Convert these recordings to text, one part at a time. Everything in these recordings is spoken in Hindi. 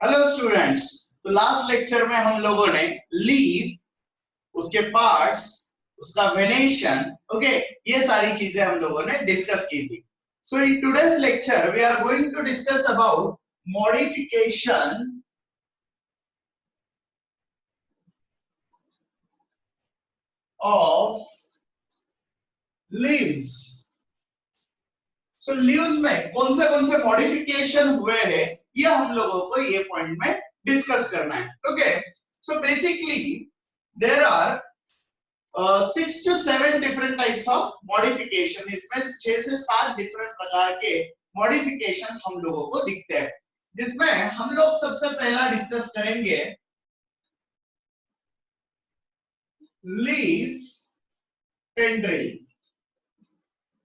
Hello students. तो लास्ट लेक्चर में हम लोगों ने लीफ, उसके पार्ट्स, उसका वेनेशन, ओके, ये सारी चीजें हम लोगों ने डिस्कस की थी। So in today's lecture we are going to discuss about modification of leaves. So leaves में कौन से मॉडिफिकेशन हुए हैं, ये हम लोगों को ये पॉइंट में डिस्कस करना है। Okay, so basically there are 6 to 7 different types of modification. इसमें 6 से 7 डिफरेंट प्रकार के मॉडिफिकेशंस हम लोगों को दिखते हैं, जिसमें हम लोग सबसे पहला डिस्कस करेंगे leaf tendril.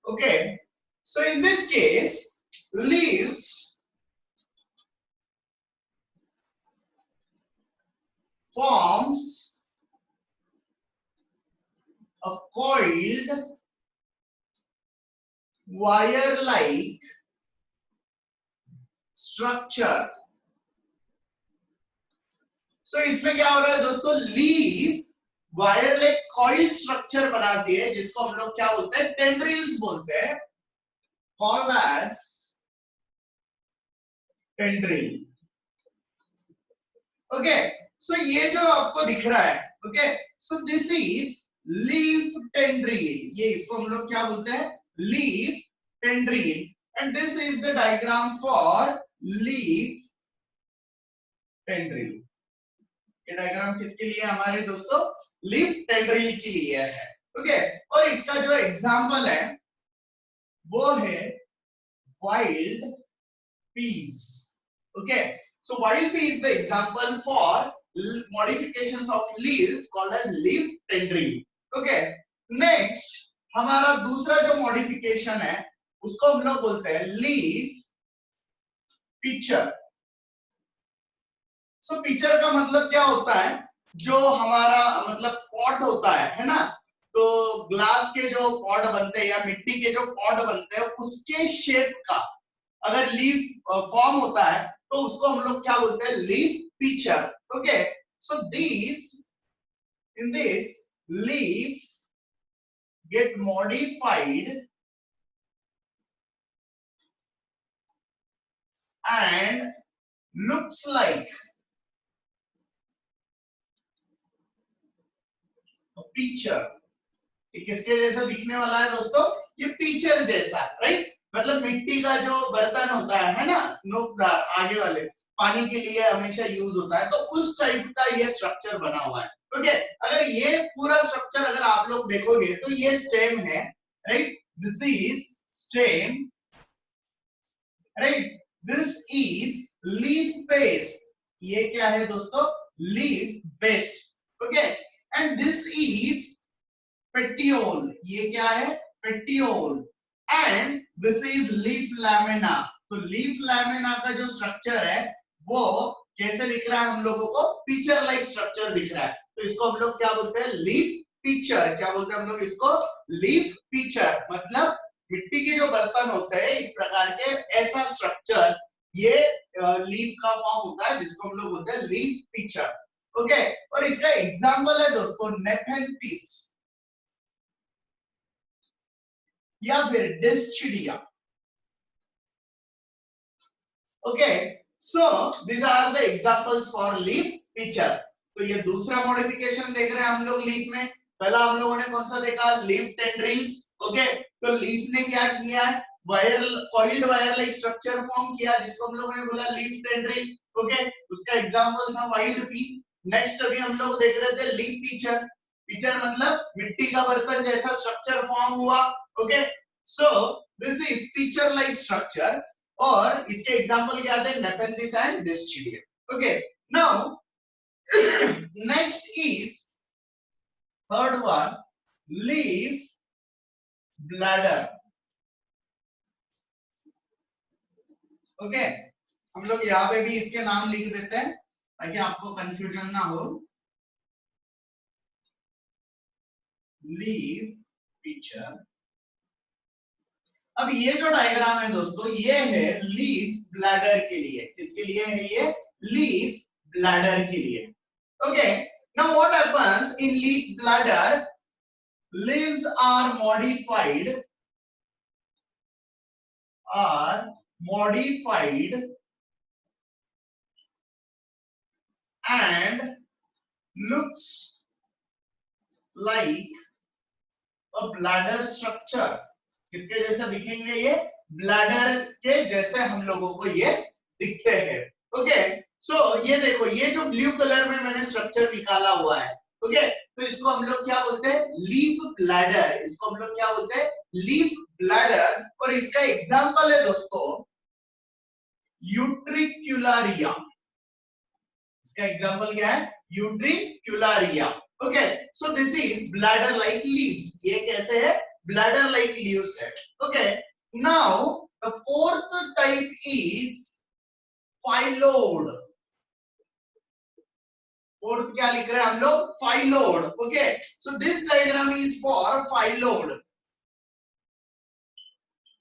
Okay, so in this case leaves forms a coiled wire-like structure. So इसमें क्या हो रहा है दोस्तों, leaf wire like coiled structure बनाती है, जिसको हम लोग क्या बोलते हैं, टेंड्रिल्स बोलते हैं, called as tendril. Okay, so ये जो आपको दिख रहा है, okay, so this is leaf tendril. ये इसको हम लोग क्या बोलते हैं, leaf tendril, and this is the diagram for leaf tendril. ये डायग्राम किसके लिए है हमारे दोस्तों, लीफ टेंड्रिल के लिए है। ओके, और इसका जो एग्जांपल है वो है wild peas. Okay, so wild pea is the example for modifications of leaves called as leaf tendril. Okay, next हमारा दूसरा जो मॉडिफिकेशन है उसको हम लोग बोलते हैं लीफ पिक्चर। सो पिक्चर का मतलब क्या होता है, जो हमारा मतलब पॉट होता है ना, तो ग्लास के जो पॉट बनते हैं या मिट्टी के जो पॉट बनते हैं उसके शेप का अगर लीफ फॉर्म होता है तो उसको हम लोग क्या बोलते हैं, leaf picture. Okay, so this in this leaf gate modified and looks like picture. किसके जैसा दिखने वाला है दोस्तों, ये पिक्चर जैसा, राइट। मतलब मिट्टी का जो बर्तन होता है ना, नोकदार आगे वाले, पानी के लिए हमेशा यूज होता है, तो उस टाइप का ये स्ट्रक्चर बना हुआ है। ओके, अगर ये पूरा स्ट्रक्चर अगर आप लोग देखोगे तो ये स्टेम है, right, this is stem, right, this is leaf base. ये क्या है दोस्तों, leaf base. Okay, and this is petiole. ये क्या है, petiole, and this is leaf lamina. तो लीफ लैमिना का जो स्ट्रक्चर है वो कैसे दिख रहा है हम लोगों को, पिक्चर लाइक स्ट्रक्चर दिख रहा है, तो इसको हम लोग क्या बोलते हैं, लीफ पिक्चर। क्या बोलते हैं हम लोग इसको, लीफ पिक्चर। मतलब मिट्टी के जो बर्तन होते हैं इस प्रकार के, ऐसा स्ट्रक्चर ये लीफ का फॉर्म होता है, जिसको हम लोग बोलते हैं लीफ पिक्चर। ओके, और इसका एग्जांपल है दोस्तों नेफेंथिस या फिर Dischidia. Okay, so these are the examples for leaf pitcher. तो ये दूसरा मॉडिफिकेशन देख रहे हैं हम लोग लीफ में। पहला हम लोगों ने कौन सा देखा, लीफ टेंड्रिल्स। ओके, तो लीफ ने क्या किया है, wire, coiled wire like structure form किया, जिसको हम लोगों ने बोला लीफ टेंड्रिल। ओके, उसका एग्जांपल था वाइल्ड पी। नेक्स्ट अभी हम लोग देख रहे थे लीफ पिक्चर। पिक्चर मतलब मिट्टी का बर्तन जैसा स्ट्रक्चर फॉर्म हुआ। Okay, so this is picture like structure, और इसके एग्जांपल क्या आते हैं, Nepenthes and Dischidia. Okay, now next is third one, leaf bladder. Okay, हम लोग यहाँ पे भी इसके नाम लिख देते हैं ताकि आपको कंफ्यूजन ना हो। Leaf picture. अब ये जो डायग्राम है दोस्तों, ये है लीफ ब्लैडर के लिए। किसके लिए है ये, लीफ ब्लैडर के लिए। Okay, now what happens in leaf bladder, leaves are modified and looks like a bladder structure। किसके जैसे दिखेंगे ये? ब्लैडर के जैसे हम लोगों को ये दिखते हैं। ओके, सो ये देखो, ये जो ब्लू कलर में मैंने स्ट्रक्चर निकाला हुआ है, ओके, तो इसको हम लोग क्या बोलते हैं? Leaf bladder. इसको हम लोग क्या बोलते हैं? Leaf bladder. और इसका एग्जांपल है दोस्तों यूट्रिक्युलारिया। इसका एग्जांपल क्या है? Utricularia. Okay, so this is bladder like leaves. ये कैसे है? ब्लैडर लाइक लीव्स है। Okay, now the fourth type is phyllode. Fourth क्या लिख रहे हैं हम लोग? Phyllode. Okay, so this diagram is for phyllode.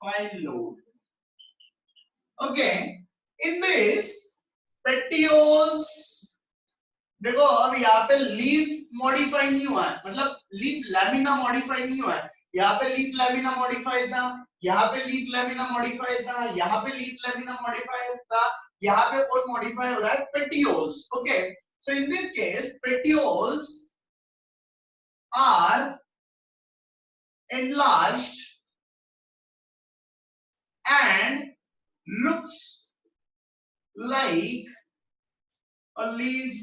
Phyllode. Okay, in this petioles, देखो अब यहाँ पे लीफ मॉडिफाई नहीं हुआ है, मतलब लीफ लैमिना मॉडिफाई नहीं हुआ है। यहाँ पे लीफ लैमिना मॉडिफाइड था, यहाँ पे लीफ लैमिना मॉडिफाइड था, यहाँ पे लीफ लैमिना मॉडिफाइड था, यहाँ पे कौन मॉडिफाई हो रहा है? Petioles. Okay, so in this case petioles are enlarged and looks like a leaf।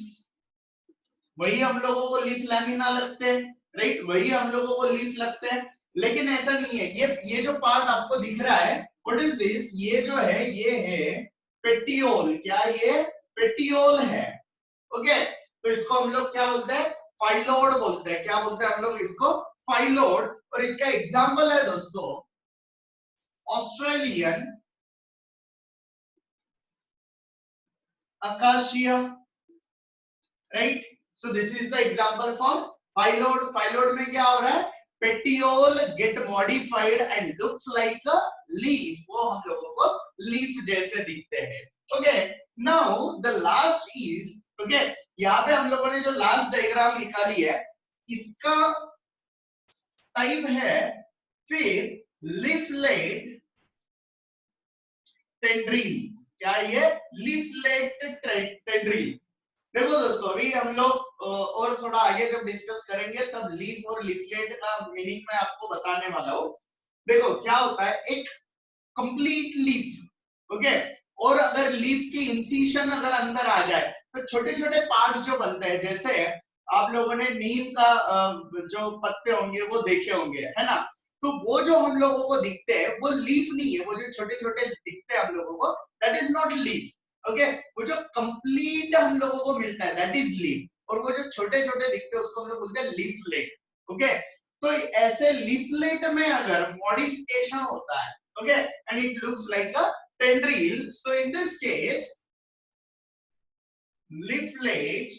वही हम लोगों को लीफ लैमिना लगते हैं, राइट? वही हम लोगों को लीफ लगते हैं, लेकिन ऐसा नहीं है। ये जो पार्ट आपको दिख रहा है, व्हाट इज दिस? ये जो है ये है पेटियोल। क्या ये? पेटियोल है। ओके, तो इसको हम लोग क्या बोलते हैं? फाइलोड बोलते हैं। क्या बोलते हैं हम लोग इसको? फाइलोड। और इसका एग्जांपल है दोस्तों Australian acacia, right? So this is the example for phyllode. Phyllode में क्या हो रहा है? Petiole gate modified and looks like a leaf. वो हम लोगों को लीफ जैसे दिखते हैं। Okay, now the last is, okay, यहाँ पे हम लोगों ने जो लास्ट डायग्राम निकाली है, इसका टाइप है फिर लीफलेट टेंड्रिल। क्या ये? Leaflet tendril. देखो दोस्तों, अभी हम लोग और थोड़ा आगे जब डिस्कस करेंगे तब लीफ और लीफलेट का मीनिंग मैं आपको बताने वाला हूँ। देखो क्या होता है, एक कंप्लीट लीफ, ओके, और अगर लीफ की इंसिशन अगर अंदर आ जाए तो छोटे छोटे पार्ट्स जो बनते हैं, जैसे आप लोगों ने नीम का जो पत्ते होंगे वो देखे होंगे, है ना? तो वो जो हम लोगों को दिखते हैं वो लीफ नहीं है। वो जो छोटे छोटे दिखते हैं हम लोगों को, that is not leaf. Okay, वो जो कंप्लीट हम लोगों को मिलता है दैट इज लीफ, और वो जो छोटे छोटे दिखते हैं उसको हम लोग बोलते हैं लीफलेट। ओके, तो ऐसे लीफलेट में अगर मॉडिफिकेशन होता है, okay, and it looks like a tendril, so in this case leaflets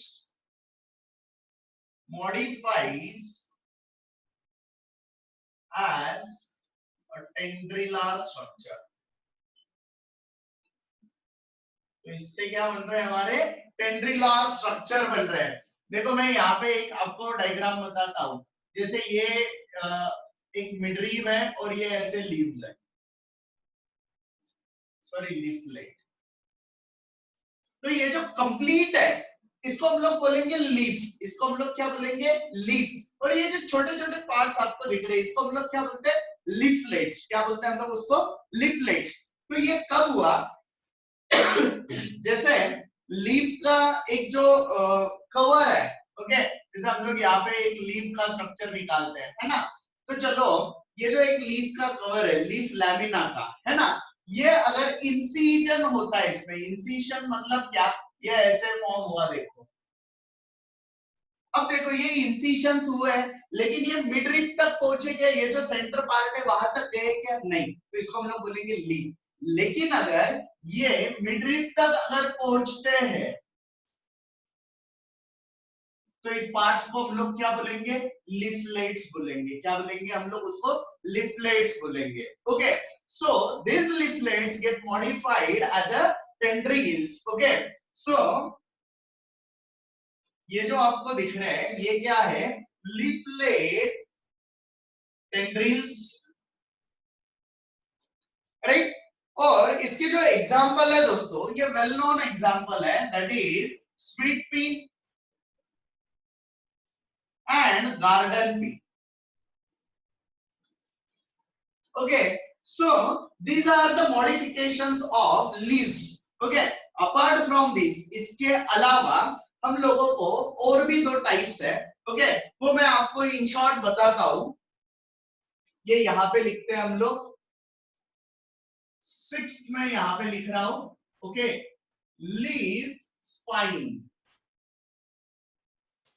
modifies as a tendrilar structure। तो इससे क्या बन रहे हैं? हमारे टेंड्रिलार स्ट्रक्चर बन रहे हैं। देखो मैं यहाँ पे एक आपको डायग्राम बताता हूँ। जैसे ये एक मिडरीव है और ये ऐसे लीव्स है, सॉरी लीफलेट। तो ये जो कंप्लीट है इसको हम लोग बोलेंगे लीफ। इसको हम लोग क्या बोलेंगे? लीफ। और ये जो छोटे छोटे पार्ट्स आपको दिख रहे हैं इसको हम लोग क्या बोलते हैं? लीफलेट्स। क्या बोलते हैं हम लोग उसको? लीफलेट्स। तो ये कब हुआ? जैसे लीफ का एक जो कवर है, ओके, जैसे हम लोग यहाँ पे एक लीफ का स्ट्रक्चर निकालते हैं, है ना? तो चलो ये जो एक लीफ का कवर है, लीफ लैमिना का, है ना, ये अगर इंसिजन होता है इसमें, इंसिजन मतलब क्या? ये ऐसे फॉर्म हुआ, देखो। अब देखो ये इंसिशंस हुए हैं, लेकिन ये मिडरिप तक पहुंचे क्या? ये जो सेंटर पार्ट है वहां तक गए क्या? नहीं। तो इसको हम लोग बोलेंगे लीफ। लेकिन अगर ये मिडरिप तक अगर पहुंचते हैं तो इस पार्ट्स को हम लोग क्या बोलेंगे? लीफलेट्स बोलेंगे। क्या बोलेंगे हम लोग उसको? लीफलेट्स बोलेंगे। Okay, so this leaflets get modified as a tendrils। Okay, so ये जो आपको दिख रहा है ये क्या है, लीफलेट टेंड्रिल्स, राइट। और इसके जो एग्जाम्पल है दोस्तों, ये वेल नोन एग्जाम्पल है, that is sweet pea and garden pea. Okay, so these are the modifications of leaves. Okay, apart from this, इसके अलावा हम लोगों को और भी दो टाइप्स है। Okay, वो मैं आपको इन शॉर्ट बताता हूं। ये यहाँ पे लिखते हैं हम लोग, 6th में यहाँ पे लिख रहा हूं। Okay, leaf spine.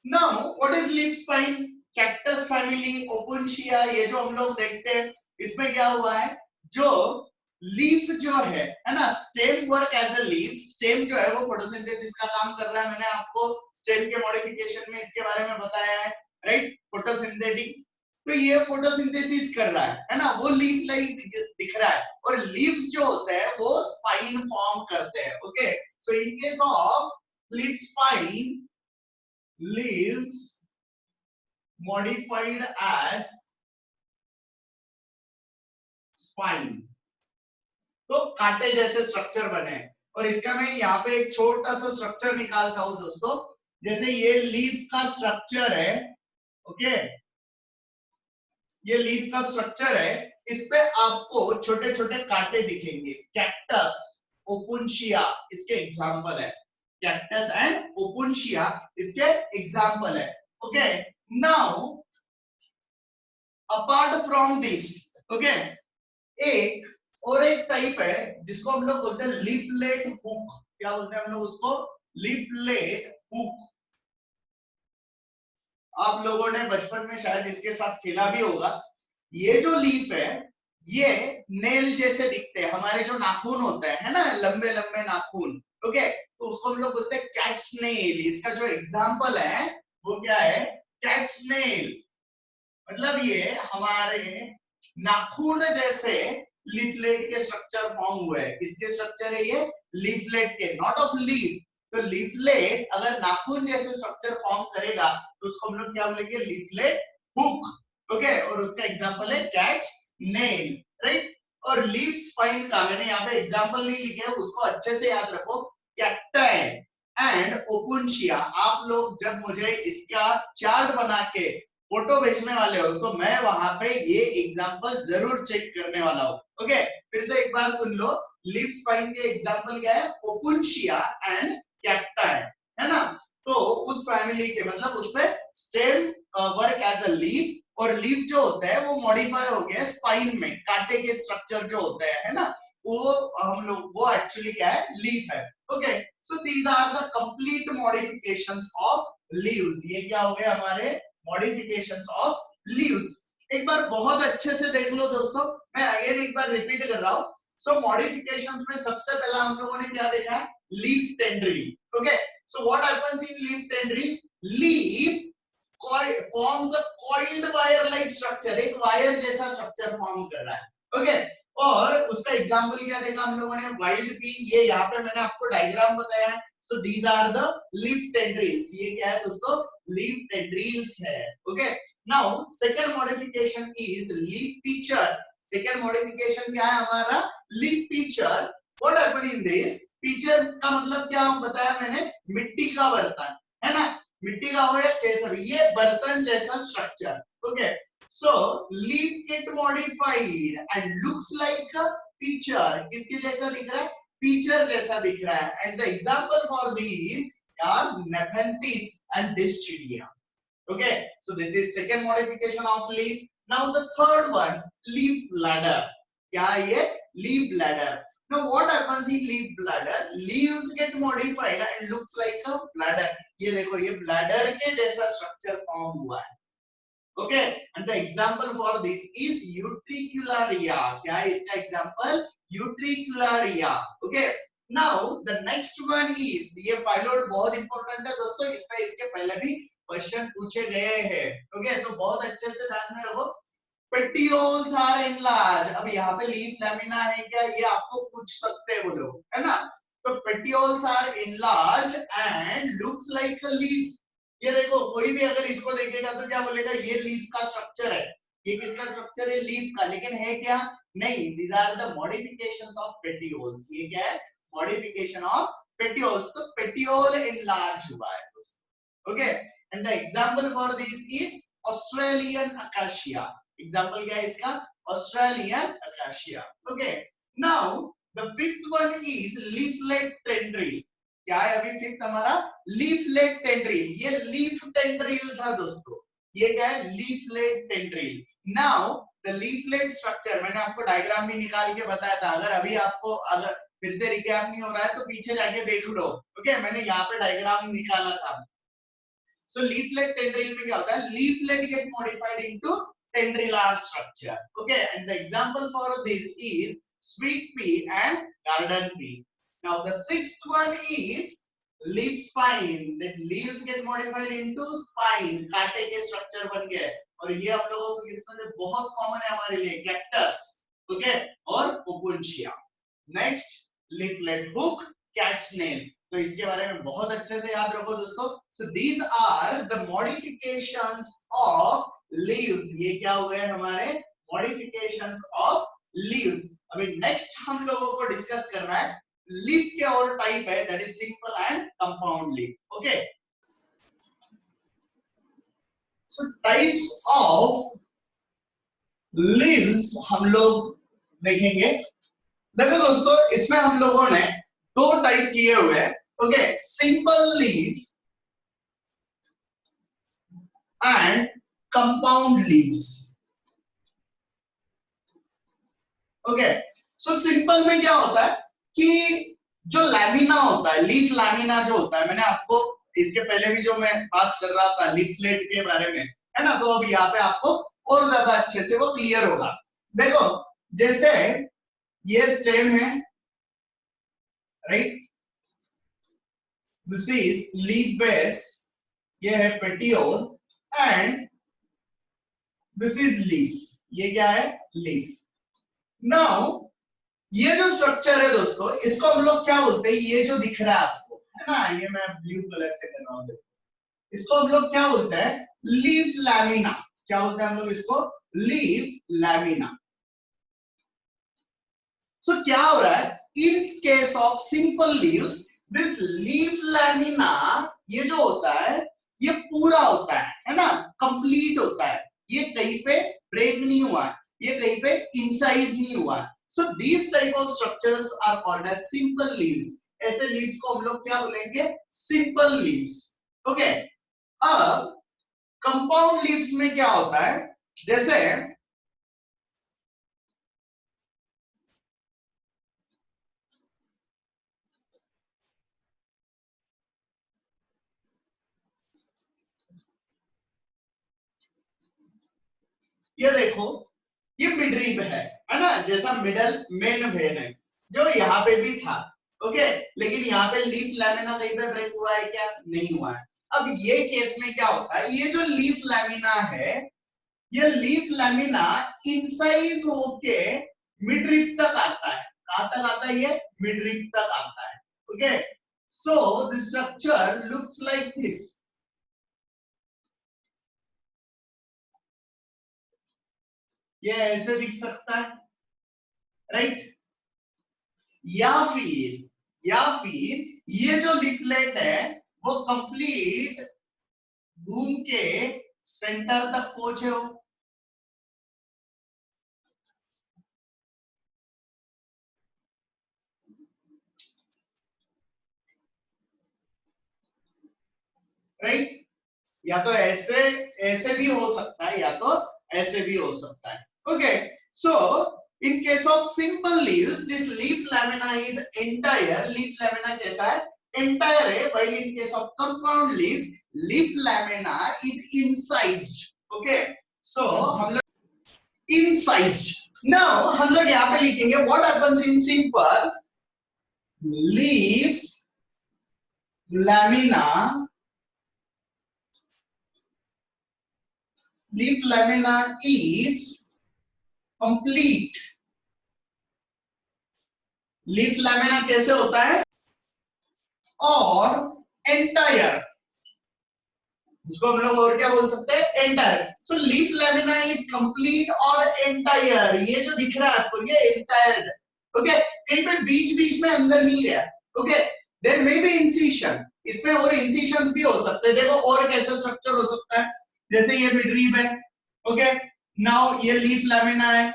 Now what is leaf spine? Cactus family, Opuntia, ये जो हम लोग देखते हैं, इसमें क्या हुआ है, जो लीफ जो है ना, stem work as a leaf. Stem जो है वो फोटोसिंथेसिस का काम कर रहा है। मैंने आपको स्टेम के मॉडिफिकेशन में इसके बारे में बताया है, राइट, फोटोसिंथेटिक। तो ये फोटोसिंथेसिस कर रहा है ना, वो लीफ लाइक दिख रहा है। और लीव्स जो होते हैं वो स्पाइन फॉर्म करते हैं। Okay, so in case of leaf spine, leaves modified as spine, तो कांटे जैसे स्ट्रक्चर बने। और इसका मैं यहाँ पे एक छोटा सा स्ट्रक्चर निकालता हूं दोस्तों। जैसे ये लीफ का स्ट्रक्चर है, ओके, ये लीफ का स्ट्रक्चर है, इस पे आपको छोटे छोटे कांटे दिखेंगे। कैक्टस, ओपुनशिया इसके एग्जाम्पल है। कैक्टस एंड ओपुनशिया इसके एग्जाम्पल है। Okay, now apart from this, okay, एक और एक टाइप है जिसको हम लोग बोलते हैं लीफलेट हुक। क्या बोलते हैं हम लोग उसको? Leaflet hook. आप लोगों ने बचपन में शायद इसके साथ खेला भी होगा। ये जो लीफ है ये नेल जैसे दिखते हैं, हमारे जो नाखून होते हैं, है ना, लंबे लंबे नाखून। ओके, तो उसको हम लोग बोलते हैं कैट स्नेल। इसका जो एग्जाम्पल है वो क्या है? Cat's nail. मतलब ये हमारे नाखून जैसे लीफलेट के स्ट्रक्चर फॉर्म हुए हैं। किसके स्ट्रक्चर है ये? लीफलेट के, नॉट ऑफ लीफ। तो लीफलेट अगर नाखून जैसे स्ट्रक्चर फॉर्म करेगा तो उसको हम लोग क्या बोलेंगे? Leaflet hook. ओके, और उसका एग्जांपल है कैट्स नेल, राइट। और लीफ स्पाइन का मैंने यहाँ पे एग्जांपल नहीं लिखे, उसको अच्छे से याद रखो। Cacti and Opuntia. आप लोग जब मुझे इसका चार्ट बना के फोटो भेजने वाले हो तो मैं वहां पे ये एग्जांपल जरूर चेक करने वाला हूँ। ओके, फिर से एक बार सुन लो। लीफ स्पाइन के एग्जांपल क्या है? ओपुनशिया एंड कैक्टाई, है ना। तो उस फैमिली के, मतलब उस पे stem work as a leaf, और लीफ जो होता है वो मॉडिफाई हो गया स्पाइन में। कांटे के स्ट्रक्चर जो होते हैं, है ना, वो हम लोग, वो एक्चुअली क्या है? लीफ है। Okay, so these are the complete modifications of leaves. ये क्या हो गया? हमारे मॉडिफिकेशंस ऑफ लीव्स। एक बार बहुत अच्छे से देख लो दोस्तों, मैं अगेन एक बार रिपीट कर रहा हूं। सो मॉडिफिकेशंस में सबसे पहला हम लोगों ने क्या देखा है? Leaf tendril. Okay, so what happens in leaf tendril? Leaf forms a coiled wire like structure, एक वायर जैसा स्ट्रक्चर फॉर्म कर रहा है। ओके, और उसका एग्जांपल क्या देखा हम लोगों ने? Wild pea. ये यहाँ पे मैंने आपको डायग्राम बताया है। So these are the leaf tendrils. ये क्या है दोस्तों? लीफ टेंड्रिल्स है। Okay, now second modification is leaf pitcher. Second modification क्या है हमारा? Leaf pitcher. What happen in this? Pitcher का मतलब क्या बताया मैंने? मिट्टी का बर्तन, है ना। मिट्टी का हो या कैसा भी, ये बर्तन जैसा structure. Okay, so leaf gate modified and looks like a picture. किसके जैसा दिख रहा है? पिक्चर जैसा दिख रहा है। And the example for these are Nepenthes and Dischidia. Okay, so this is second modification of leaf. Now the third one, leaf bladder. क्या है ये? Leaf bladder. Now what happens in leaf bladder? Leaves get modified and looks like a bladder. ये देखो, ये bladder के जैसा structure form हुआ है। Okay, and the example for this is utricularia. क्या है इसका example? Utricularia. Okay. Now the next one is, ये फाइलोड बहुत इंपॉर्टेंट है दोस्तों, इसमें इसके पहले भी क्वेश्चन पूछे गए हैं। ओके, तो बहुत अच्छे से ध्यान में रखो। Petioles are enlarge. अब यहाँ पे लीफ लैमिना है क्या? ये आपको पूछ सकते हैं वो लोग, है ना। तो petioles are enlarge large and looks like a leaf. ये देखो कोई भी अगर इसको देखेगा तो क्या बोलेगा, ये लीफ का स्ट्रक्चर है, ये किसका स्ट्रक्चर है, लीफ का, लेकिन है क्या, नहीं, these are the modifications of petioles. ये क्या है, modification of petioles. तो petiole enlarge हुआ है दोस्तों. Okay, and the example for this is Australian acacia. Example क्या है इसका, Australian acacia. Okay, now the fifth one is leaflet tendril. क्या है अभी फिफ्थ हमारा, लीफलेट टेंड्रिल. ये लीफ टेंड्रिल था दोस्तों, ये क्या है, leaflet tendril. Now the leaflet structure, मैंने आपको डायग्राम भी निकाल के बताया था, अगर अभी आपको अगर फिर से रिकैप नहीं हो रहा है तो पीछे जाके देख लो. ओके, मैंने यहाँ पे डायग्राम निकाला था. सो लीफलेट टेंड्रिल में क्या होता है, leaflet gate modified into tendrilar structure. Okay, and the example for this is sweet pea and garden pea. Now the sixth one is leaf spine. The leaves get modified into spine. कांटे के स्ट्रक्चर बन गए, और ये हम लोगों को किसमें से बहुत कॉमन है हमारे लिए, कैक्टस. ओके, और opuntia. Next leaflet hook, cat snail. तो इसके बारे में बहुत अच्छे से याद रखो दोस्तों. So these are the modifications of leaves. ये क्या हुए हैं हमारे modifications of leaves. अभी नेक्स्ट हम लोगों को डिस्कस करना है लीफ के और टाइप है, that is simple and compound leaf. Okay, so types of leaves हम लोग देखेंगे. देखो दोस्तों, इसमें हम लोगों ने दो टाइप किए हुए हैं. Okay, simple leaf and compound leaves. Okay, so simple में क्या होता है कि जो लैमिना होता है, लीफ लैमिना जो होता है, मैंने आपको इसके पहले भी जो मैं बात कर रहा था लीफलेट के बारे में, है ना, तो अब यहाँ पे आपको और ज्यादा अच्छे से वो क्लियर होगा. देखो, जैसे ये स्टेम है, right, this is leaf base, ये है petiole, and this is leaf. ये क्या है, लीफ. नाउ ये जो स्ट्रक्चर है दोस्तों, इसको हम लोग क्या बोलते हैं, ये जो दिख रहा है आपको, है ना, ये मैं ब्लू कलर से कर रहा हूं, इसको हम लोग क्या बोलते हैं, लीफ लैमिना. क्या बोलते हैं हम लोग इसको, लीफ लैमिना. सो क्या हो रहा है, इन case of simple leaves, this leaf lamina, ये जो होता है ये पूरा होता है ना, कंप्लीट होता है. ये कहीं पे ब्रेक नहीं हुआ है, ये कहीं पे इंसाइज नहीं हुआ है. So these type of structures are called as simple leaves. ऐसे leaves को हम लोग क्या बोलेंगे, simple leaves. Okay. अब compound leaves में क्या होता है, जैसे ये देखो, ये मिडरिब है ना, जैसा मिडल मेन वेन है जो यहाँ पे भी था. ओके, लेकिन यहाँ पे लीफ लैमिना कहीं पे ब्रेक हुआ है क्या, नहीं हुआ है. अब ये केस में क्या होता है, ये जो लीफ लैमिना है, ये लीफ लैमिना इनसाइज होके मिडरिब तक आता है. कहां तक आता है, ये मिडरिब तक आता है. Okay, so the structure looks like this. ये ऐसे दिख सकता है, राइट, या फिर ये जो लीफलेट है वो कंप्लीट घूम के सेंटर तक पहुंचे हो. राइट, या तो ऐसे ऐसे भी हो सकता है, या तो ऐसे भी हो सकता है. Okay, so in case of simple leaves, this leaf lamina is entire. Leaf lamina कैसा है, entire है. while in case of compound leaves, leaf lamina is incised. Okay, so हम लोग incised. Now हम लोग यहाँ पे लिखेंगे what happens in simple leaf lamina. Leaf lamina is complete. Leaf lamina कैसे होता है, और एंटायर, इसको हम लोग और क्या बोल सकते हैं, entire. So leaf lamina is complete और एंटायर, ये जो दिख रहा है आपको ये एंटायर, ओके, कहीं पे बीच बीच में अंदर नहीं गया, okay. There may be incision, इसमें और इंसिशंस भी हो सकते हैं, देखो और कैसा स्ट्रक्चर हो सकता है, जैसे ये मिडरीब है, ओके, नाउ ये लीफ लैमिना है,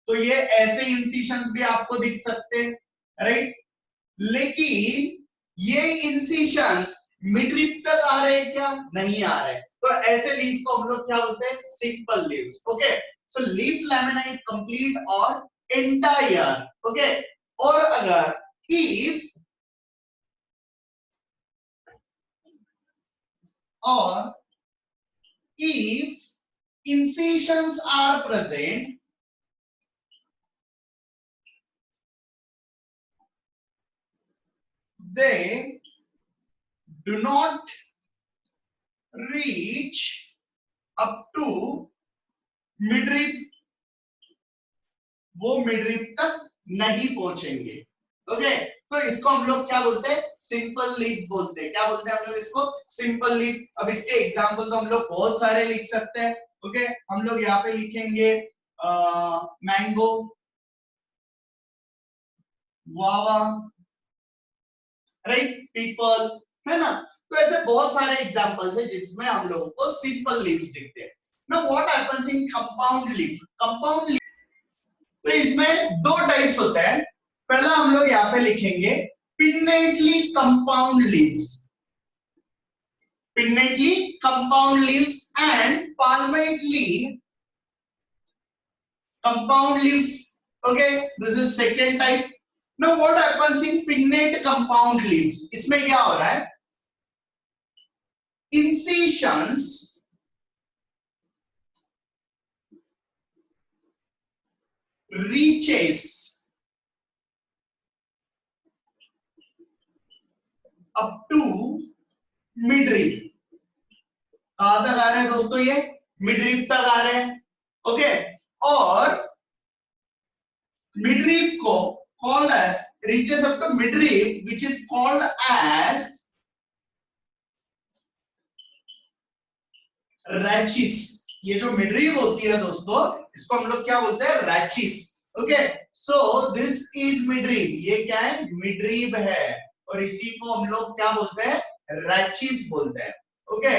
तो ये ऐसे इंसिशंस भी आपको दिख सकते हैं, राइट। लेकिन ये इंसिशंस मिडरिप तक आ रहे हैं क्या, नहीं आ रहे, तो ऐसे लीफ को हम लोग क्या बोलते हैं, simple leaves, okay. So leaf lamina is complete और एंटायर, ओके। और अगर if or if incisions are present, they do not reach up to midrib, वो मिडरिप तक नहीं पहुंचेंगे, ओके। तो इसको हम लोग क्या बोलते हैं, सिंपल लीफ बोलते हैं, क्या बोलते हैं हम लोग इसको, सिंपल लीफ। अब इसके एग्जांपल तो हम लोग बहुत सारे लिख सकते हैं, ओके। हम लोग यहाँ पे लिखेंगे मैंगो, गुआवा, राइट, पीपल, है ना। तो ऐसे बहुत सारे एग्जांपल्स है जिसमें हम लोगों को सिंपल लीव्स दिखते हैं। Now what happens in compound leaf, compound leaf, तो इसमें दो टाइप्स होते हैं। पहला हम लोग यहाँ पे लिखेंगे pinnately compound leaves, pinnately compound leaves and palmately compound leaves, okay, this is second type. Now what happens in pinnate compound leaves, इसमें क्या हो रहा है, incisions reaches up to midrib, कहां तक आ रहे हैं दोस्तों, ये मिडरीप तक आ रहे हैं, ओके। और मिडरीप को called reaches up to midrib which is called as rachis, ये जो मिडरीब होती है दोस्तों इसको हम लोग क्या बोलते हैं, rachis, okay. So this is midrib, ये क्या है, मिडरीब है, और इसी को हम लोग क्या बोलते हैं, रैचिस बोलते हैं, okay.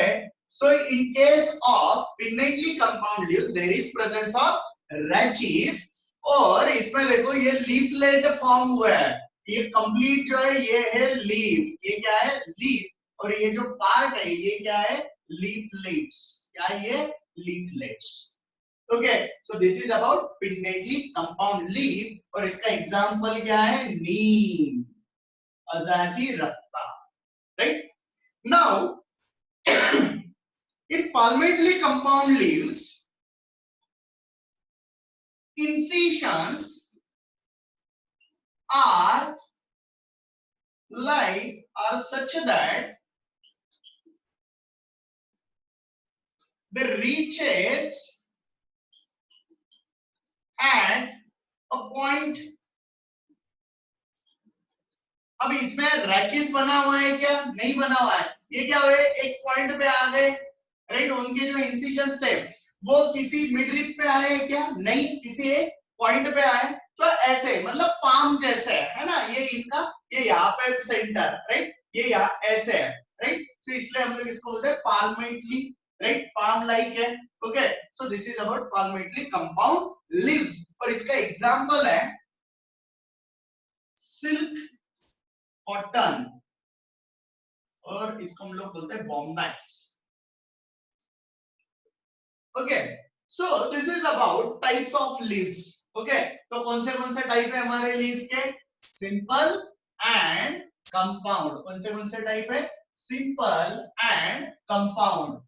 So in case of pinnately compound leaves there is presence of rachis, और इसमें देखो ये लीफलेट फॉर्म हुआ है, ये कंप्लीट जो है ये है लीफ, ये क्या है, लीफ, और ये जो पार्ट है ये क्या है, leaflets, क्या ये, leaflets, okay. So this is about pinnately compound leaf, और इसका एग्जांपल क्या है, neem, Azadirachta, right. Now in palmately compound leaves incisions are like are such that the reaches at a point, अब इसमें रैचिस बना हुआ है क्या, नहीं बना हुआ है, ये क्या हुए, एक पॉइंट पे आ गए, राइट। उनके जो इंसिशंस थे वो किसी मिडरिप पे आए क्या, नहीं, किसी एक पॉइंट पे आए, तो ऐसे मतलब पाम जैसे है ना, ये इनका, ये यहाँ पे सेंटर, राइट, ये यहाँ ऐसे है, राइट। सो इसलिए हम लोग इसको बोलते हैं पाल्मेटली, राइट, पाम लाइक है, okay. So this is about palmately compound leaves, और इसका एग्जांपल है सिल्क, कॉटन, और इसको हम लोग बोलते हैं Bombax, okay. So this is about types of leaves, okay. तो कौन से टाइप है हमारे लीव के, सिंपल एंड कंपाउंड, कौन से टाइप है, सिंपल एंड कंपाउंड,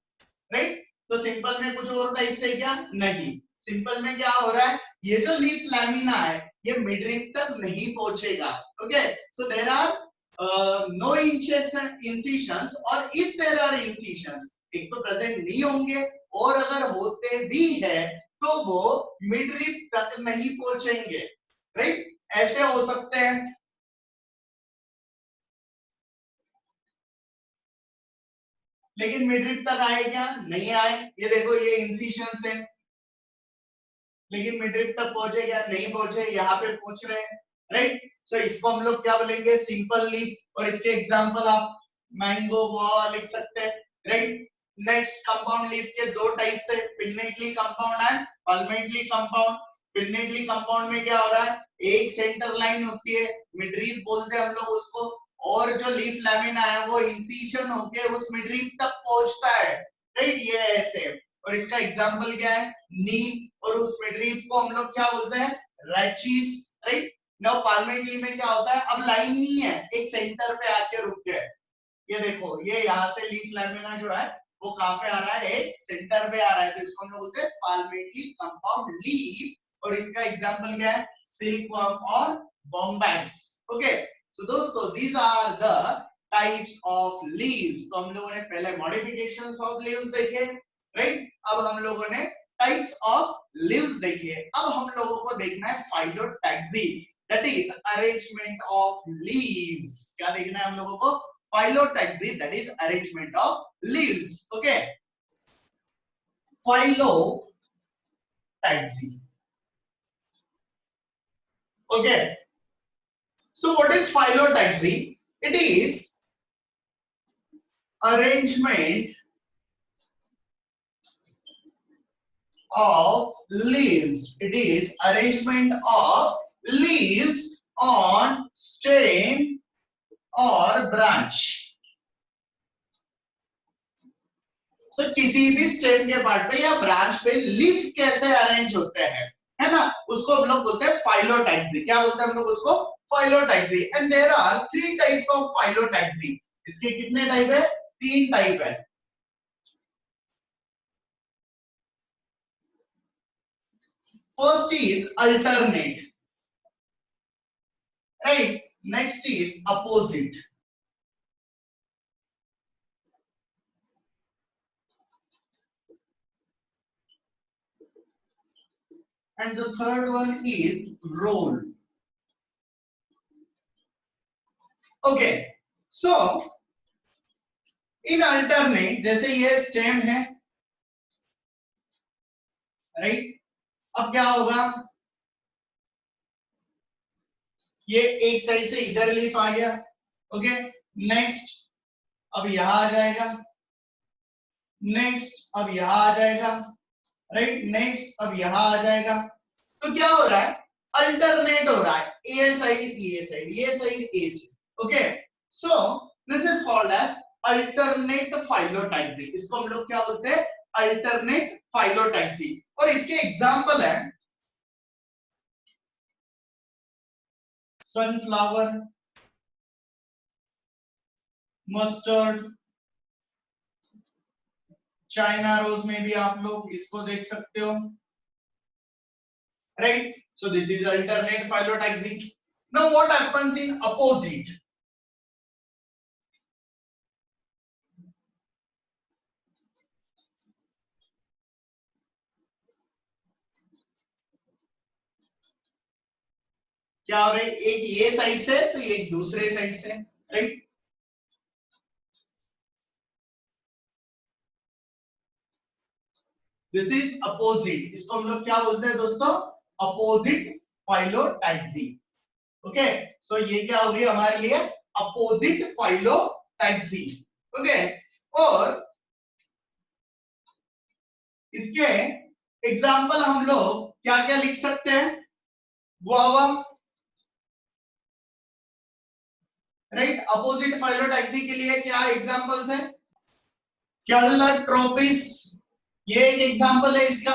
राइट। तो सिंपल में कुछ और टाइप से क्या, नहीं, सिंपल में क्या हो रहा है, ये जो लीफ लैमिना है ये मिडरिप तक नहीं पहुंचेगा, okay. So there are no incisions, और if there are incisions एक तो प्रेजेंट नहीं होंगे, और अगर होते भी है तो वो मिडरिप तक नहीं पहुंचेंगे, राइट, ऐसे हो सकते हैं। लेकिन मिडरिप तक आए क्या? नहीं आए। ये देखो ये इंसिशन से, लेकिन मिडरिप तक पहुंचे क्या? नहीं पहुंचे। यहाँ पे पहुंच रहे हैं, राइट। सो इसको हम लोग क्या बोलेंगे? Simple leaf. और इसके एग्जांपल आप मैंगो गुआवा लिख सकते हैं, राइट। नेक्स्ट कंपाउंड लीफ के दो टाइप्स है, pinnately compound and palmately compound. Pinnately compound में क्या हो रहा है? एक सेंटर लाइन होती है, मिडरीफ बोलते हैं हम लोग उसको, और जो लीफ लैमिना है वो इंसिशन होके उस मिडरीफ तक पहुंचता है, राइट। ये ऐसे। और इसका एग्जांपल क्या है? नीम। और उस मिडरीफ को हम लोग क्या बोलते हैं? Rachis, right. नाउ पाल्मेटली में क्या होता है? अब लाइन नहीं है, एक सेंटर पे आके रुक गया है। ये देखो, ये यहाँ से लीफ लैमिना जो है वो कहाँ पे आ रहा है? एक सेंटर पे आ रहा है, तो इसको हम लोग बोलते हैं पाल्मेटली कंपाउंड लीफ। और इसका एग्जांपल क्या है? सिल्कवर्म और बोम्बैक्स। ओके, सो दोस्तों these are the types of leaves. तो हम लोगों ने पहले मॉडिफिकेशंस ऑफ लीव्स देखे, राइट। अब हम लोगों ने टाइप्स ऑफ लीव्स देखे। अब हम लोगों को देखना है phyllotaxy, that is arrangement of leaves. क्या देखना है हम लोगों को? Phyllotaxy, that is arrangement of leaves. Okay, phyllotaxy. Okay, so what is phyllotaxy? It is arrangement of leaves. It is arrangement of leaves on stem और ब्रांच। सो किसी भी स्टेम के पार्ट पे या ब्रांच पे लीफ कैसे अरेंज होते हैं, है ना, उसको हम लोग बोलते हैं फाइलोटैक्सी। क्या बोलते हैं हम लोग उसको? Phyllotaxy. And there are 3 types of phyllotaxy. इसके कितने टाइप है? 3 टाइप है। First is alternate, right. Next is opposite, and the third one is roll. Okay, so in alternate, जैसे ये स्टेम है, राइट। अब क्या होगा? ये एक साइड से इधर लीफ आ गया, ओके। नेक्स्ट अब यहां आ जाएगा, नेक्स्ट अब यहां आ जाएगा, राइट। नेक्स्ट अब यहां आ जाएगा। तो क्या हो रहा है? अल्टरनेट हो रहा है, ए साइड ये साइड, ये साइड ए side. Okay, so this is called as alternate phyllotaxy. इसको हम लोग क्या बोलते हैं? Alternate phyllotaxy. और इसके एग्जांपल है सनफ्लावर, मस्टर्ड, चाइना रोज में भी आप लोग इसको देख सकते हो, right? So this is alternate phyllotaxy. Now what happens in opposite? क्या हो रहा है? एक ये साइड से तो एक दूसरे साइड से, राइट। This is opposite. इसको हम लोग क्या बोलते हैं दोस्तों? Opposite phyllotaxy. ओके, सो ये क्या होगी हमारे लिए? Opposite phyllotaxy. ओके, और इसके एग्जाम्पल हम लोग क्या क्या लिख सकते हैं? Guava, right. अपोजिट फाइलोटैक्सी के लिए क्या एग्जांपल्स है? कैलट्रोपिस, ये एक एग्जांपल है इसका।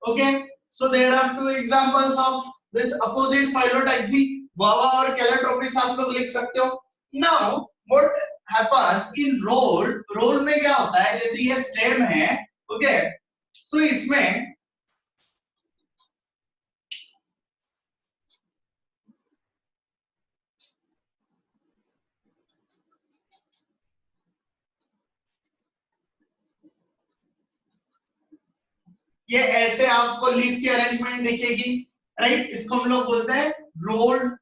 Okay, so there are 2 examples of this opposite phyllotaxy, guava और कैलट्रोपिस आप लोग लिख सकते हो। Now what happens in whorl? Whorl में क्या होता है? जैसे ये स्टेम है, ओके, सो इसमें ये ऐसे आपको लीफ की अरेंजमेंट दिखेगी, राइट। इसको हम लोग बोलते हैं रोल्ड,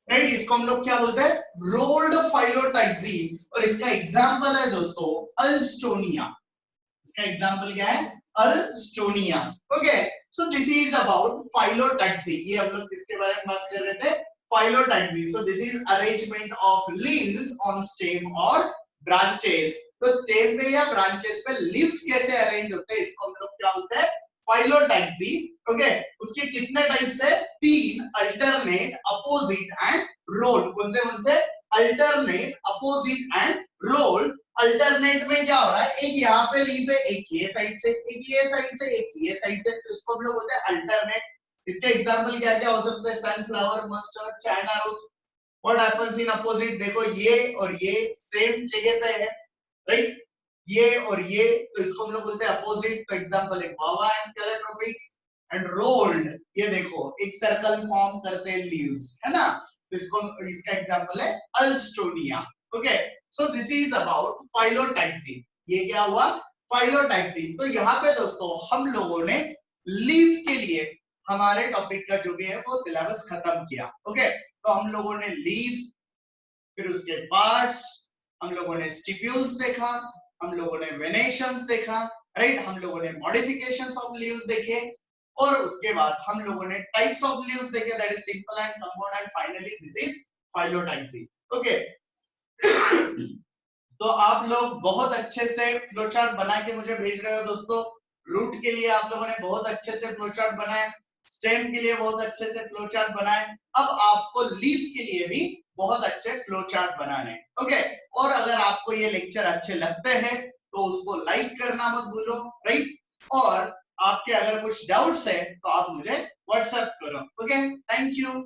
राइट। इसको हम लोग क्या बोलते हैं, रोल्ड फाइलोटैक्सी, और इसका एग्जांपल है दोस्तों अल्स्टोनिया। इसका एग्जांपल क्या है, Alstonia. Okay, so this is about phyllotaxy. ये हम लोग किसके बारे में बात कर रहे थे, phyllotaxy. So this is arrangement of leaves on stem और ब्रांचेस। तो स्टेम पे या ब्रांचेस पे लीव्स कैसे अरेंज होते हैं, इसको हम लोग क्या बोलते हैं, फाइलोटैक्सी। ओके, उसके कितने टाइप्स है, 3, अल्टरनेट, अपोजिट एंड रोल। कौन से, alternate, opposite and whorl. Alternate में क्या हो रहा है, एक यहाँ पे लीफ है, एक ये साइड से, एक ये साइड से, एक ये साइड से, तो इसको हम लोग बोलते हैं अल्टरनेट। इसके एग्जांपल क्या क्या हो सकते हैं, sunflower, mustard, China rose. What happens in opposite, देखो ये और ये सेम जगह पे है, राइट, ये और ये, तो इसको हम लोग बोलते हैं अपोजिट। तो एग्जांपल है गुआवा एंड कैलेट्रोपिस। एंड रोल्ड, ये देखो एक सर्कल फॉर्म करते हैं लीव्स, है ना, तो इसको, इसका एग्जांपल है Alstonia. Okay, so this is about phyllotaxy. ये क्या हुआ, फाइलोटैक्सी। तो यहाँ पे दोस्तों हम लोगों ने लीफ के लिए हमारे टॉपिक का जो भी है वो सिलेबस खत्म किया। ओके, तो हम लोगों ने लीफ, फिर उसके पार्ट्स, हम लोगों ने स्टिप्यूल्स देखा, हम लोगों ने वेनेशंस देखा, राइट, हम लोगों ने मॉडिफिकेशंस ऑफ लीव्स देखे, और उसके बाद हम लोगों ने टाइप्स ऑफ लीव्स देखे, that is simple and compound, and finally this is phyllotaxy. Okay, तो आप लोग बहुत अच्छे से फ्लोचार्ट बना के मुझे भेज रहे हो दोस्तों। रूट के लिए आप लोगों ने बहुत अच्छे से फ्लोचार्ट बनाए, स्टेम के लिए बहुत अच्छे से फ्लोचार्ट बनाए, अब आपको लीफ के लिए भी बहुत अच्छे फ्लोचार्ट बनाने हैं। ओके, और अगर आपको ये लेक्चर अच्छे लगते हैं तो उसको लाइक करना मत भूलो, राइट, और आपके अगर कुछ डाउट्स है तो आप मुझे व्हाट्सएप करो। Okay, thank you.